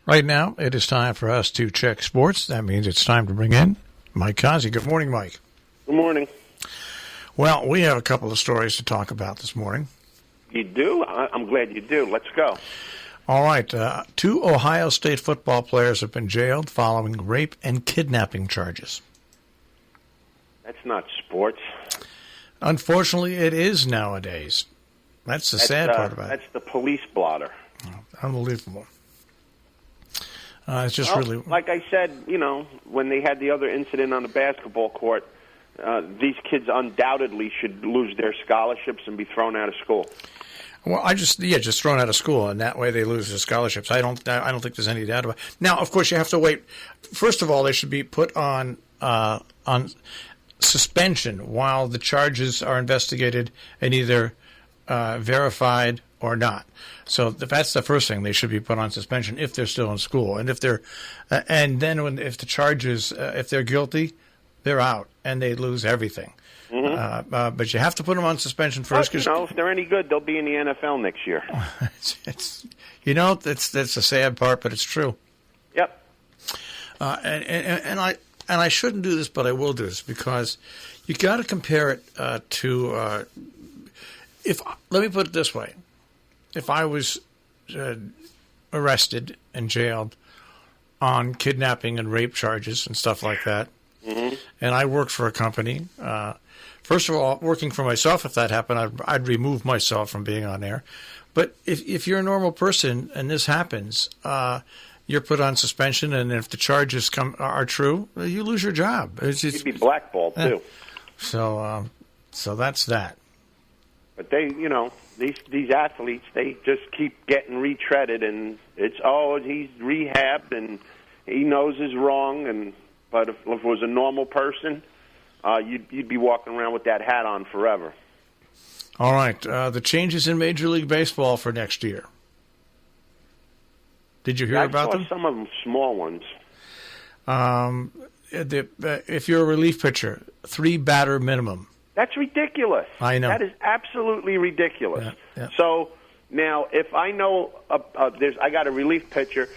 Right now, it is time for us to check sports. That means it's time to bring in Mike Cozzi. Good morning, Mike. Good morning. Well, we have a couple of stories to talk about this morning. You do? I'm glad you do. Let's go. All right. 2 Ohio State football players have been jailed following rape and kidnapping charges. That's not sports. Unfortunately, it is nowadays. That's the sad part about it. That's the police blotter. Oh, unbelievable. It's just really... Like I said, when they had the other incident on the basketball court, these kids undoubtedly should lose their scholarships and be thrown out of school. Well, just thrown out of school, and that way they lose their scholarships. I don't think there's any doubt about it. Now, of course, you have to wait. First of all, they should be put on suspension while the charges are investigated and either verified or not. So that's the first thing. They should be put on suspension if they're still in school, and if they're, and then if the charges, if they're guilty, they're out and they lose everything. Mm-hmm. But you have to put them on suspension first. If they're any good, they'll be in the NFL next year. That's the sad part, but it's true. Yep. And I shouldn't do this, but I will do this because you got to compare it to. Let me put it this way: if I was arrested and jailed on kidnapping and rape charges and stuff like that, mm-hmm. and I worked for a company. First of all, working for myself, if that happened, I'd remove myself from being on air. But if you're a normal person and this happens, you're put on suspension, and if the charges are true, you lose your job. You'd be blackballed too. So that's that. But they, these athletes, they just keep getting retreaded, and it's he's rehabbed and he knows he's wrong. But if it was a normal person, you'd be walking around with that hat on forever. All right, the changes in Major League Baseball for next year. Did you hear about them? I saw some of them small ones. If you're a relief pitcher, 3 batter minimum. That's ridiculous. I know. That is absolutely ridiculous. Yeah. So now, if I know I got a relief pitcher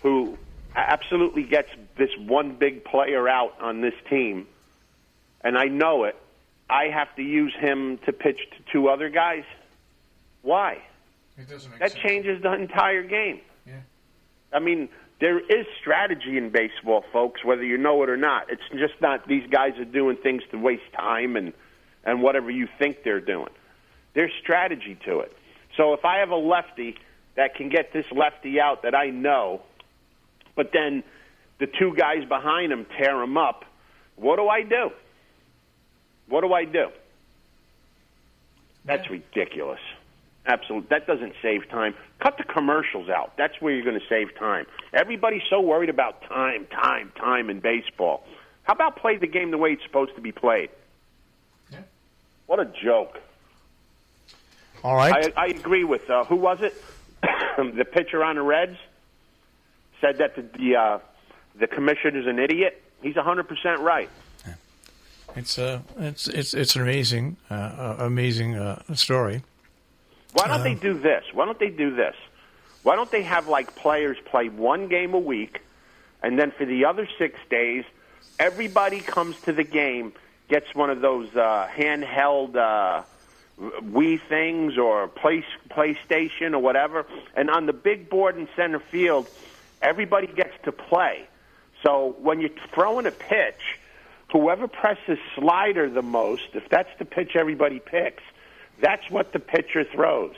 who absolutely gets this one big player out on this team, and I know it, I have to use him to pitch to 2 other guys. Why? It doesn't make sense. That changes the entire game. Yeah. I mean, there is strategy in baseball, folks, whether you know it or not. It's just not these guys are doing things to waste time and whatever you think they're doing. There's strategy to it. So if I have a lefty that can get this lefty out that I know, but then the 2 guys behind him tear him up, what do I do? What do I do? That's ridiculous. Absolutely. That doesn't save time. Cut the commercials out. That's where you're going to save time. Everybody's so worried about time in baseball. How about play the game the way it's supposed to be played? Yeah. What a joke. All right. I agree with, who was it? The pitcher on the Reds said that the commissioner's an idiot. He's 100% right. It's an amazing story. Why don't they do this? Why don't they have players play 1 game a week, and then for the other 6 days, everybody comes to the game, gets one of those handheld Wii things or PlayStation or whatever, and on the big board in center field, everybody gets to play. So when you're throwing a pitch, whoever presses slider the most, if that's the pitch everybody picks, that's what the pitcher throws.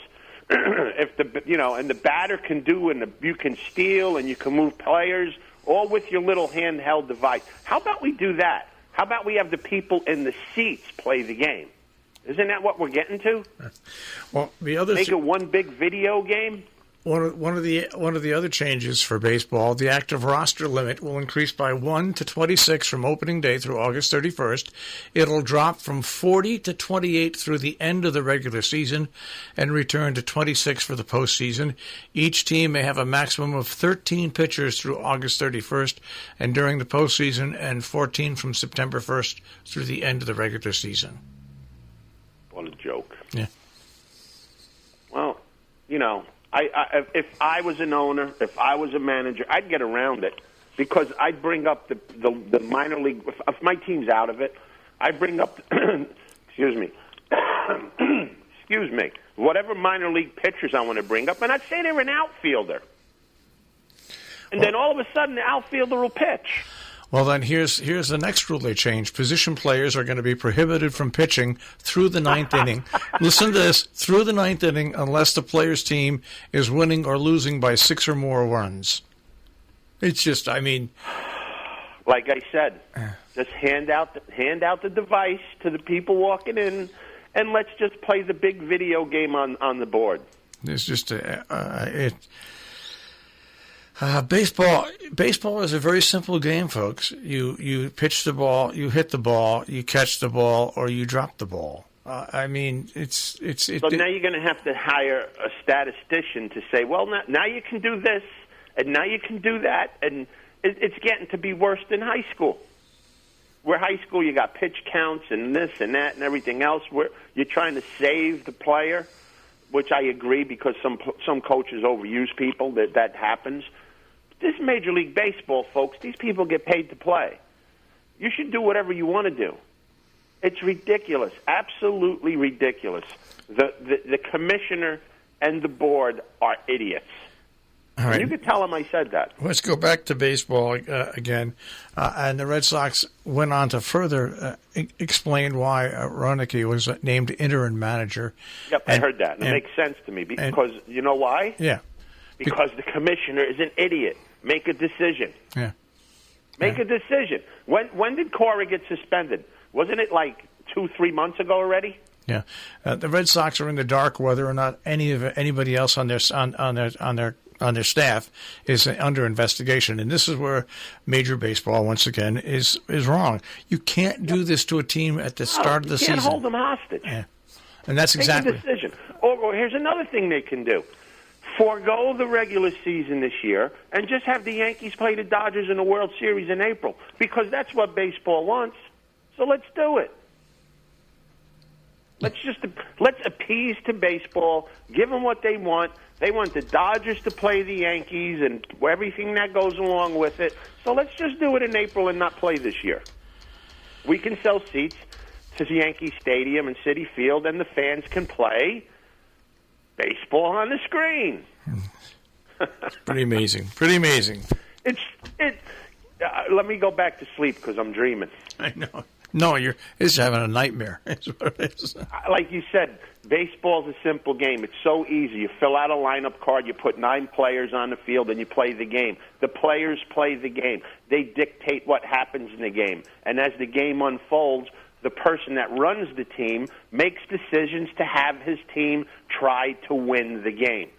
And the batter can do, and you can steal, and you can move players, all with your little handheld device. How about we do that? How about we have the people in the seats play the game? Isn't that what we're getting to? Well, make it one big video game. One of the other changes for baseball, the active roster limit will increase by 1 to 26 from opening day through August 31st. It'll drop from 40 to 28 through the end of the regular season and return to 26 for the postseason. Each team may have a maximum of 13 pitchers through August 31st and during the postseason, and 14 from September 1st through the end of the regular season. What a joke. Yeah. Well, If I was an owner, if I was a manager, I'd get around it because I'd bring up the minor league. If my team's out of it, I'd bring up, excuse me, whatever minor league pitchers I want to bring up, and I'd say they're an outfielder. And then all of a sudden, the outfielder will pitch. Well, then here's the next rule they changed. Position players are going to be prohibited from pitching through the ninth inning. Listen to this, through the ninth inning, unless the player's team is winning or losing by 6 or more runs. It's just, I mean... Like I said, just hand out the device to the people walking in, and let's just play the big video game on the board. It's just... Baseball is a very simple game, folks. You pitch the ball, you hit the ball, you catch the ball, or you drop the ball. I mean, it's. So now you're going to have to hire a statistician to say, well, now you can do this, and now you can do that, and it's getting to be worse than high school. Where high school you got pitch counts and this and that and everything else, where you're trying to save the player, which I agree because some coaches overuse people. That happens. This is Major League Baseball, folks. These people get paid to play. You should do whatever you want to do. It's ridiculous, absolutely ridiculous. The commissioner and the board are idiots. All right. You could tell them I said that. Let's go back to baseball again. And the Red Sox went on to further explain why Roenick was named interim manager. Yep, I heard that. And it makes sense to me because you know why? Yeah. Because the commissioner is an idiot. Make a decision. Yeah. Make a decision. When did Cora get suspended? Wasn't it like 2-3 months ago already? Yeah. The Red Sox are in the dark whether or not anybody else on their staff is under investigation, and this is where Major Baseball once again is wrong. You can't do this to a team at the start of the season. You can't hold them hostage. Yeah. And that's exactly. Make a decision. Or here's another thing they can do. Forgo the regular season this year and just have the Yankees play the Dodgers in the World Series in April because that's what baseball wants. So let's do it. Let's appease to baseball, give them what they want. They want the Dodgers to play the Yankees and everything that goes along with it. So let's just do it in April and not play this year. We can sell seats to Yankee Stadium and Citi Field, and the fans can play baseball on the screen. Pretty amazing. Pretty amazing. Let me go back to sleep because I'm dreaming. I know. No, you're just having a nightmare. Is what it is. Like you said, baseball's a simple game. It's so easy. You fill out a lineup card, you put 9 players on the field, and you play the game. The players play the game. They dictate what happens in the game. And as the game unfolds, the person that runs the team makes decisions to have his team try to win the game.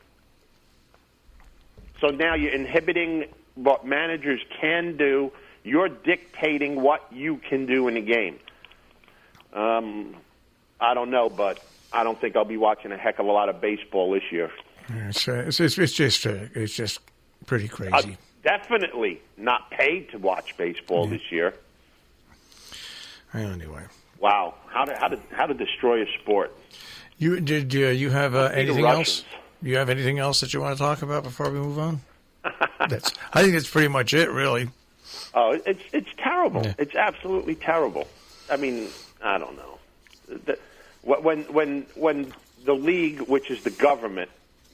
So now you're inhibiting what managers can do. You're dictating what you can do in a game. I don't know, but I don't think I'll be watching a heck of a lot of baseball this year. It's just pretty crazy. Definitely not paid to watch baseball this year. Anyway. Wow, how to destroy a sport. You have anything else? Do you have anything else that you want to talk about before we move on? I think that's pretty much it, really. Oh, it's terrible. Yeah. It's absolutely terrible. I mean, I don't know. When the league, which is the government,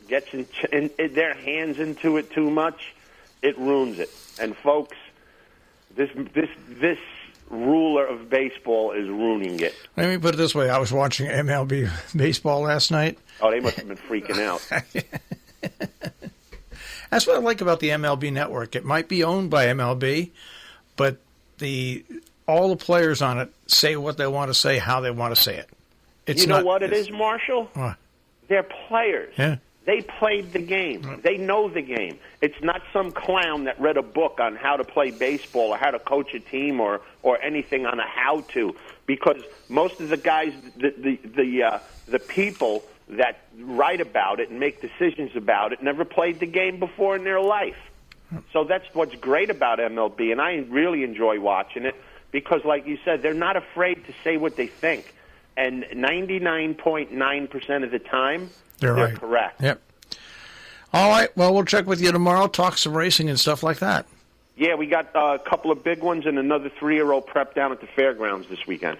gets in their hands into it too much, it ruins it. And folks, this ruler of baseball is ruining it. Let me put it this way: I was watching MLB baseball last night. Oh, they must have been freaking out. That's what I like about the MLB network. It might be owned by MLB, but all the players on it say what they want to say, how they want to say it. You know what it is, Marshall? What? They're players. Yeah. They played the game. They know the game. It's not some clown that read a book on how to play baseball or how to coach a team or anything on a how-to. Because most of the guys, the people that write about it and make decisions about it never played the game before in their life. So that's what's great about MLB, and I really enjoy watching it because, like you said, they're not afraid to say what they think. And 99.9% of the time, they're right. correct. Yep. All right. Well, we'll check with you tomorrow, talk some racing and stuff like that. Yeah, we got a couple of big ones and another 3-year-old prep down at the fairgrounds this weekend.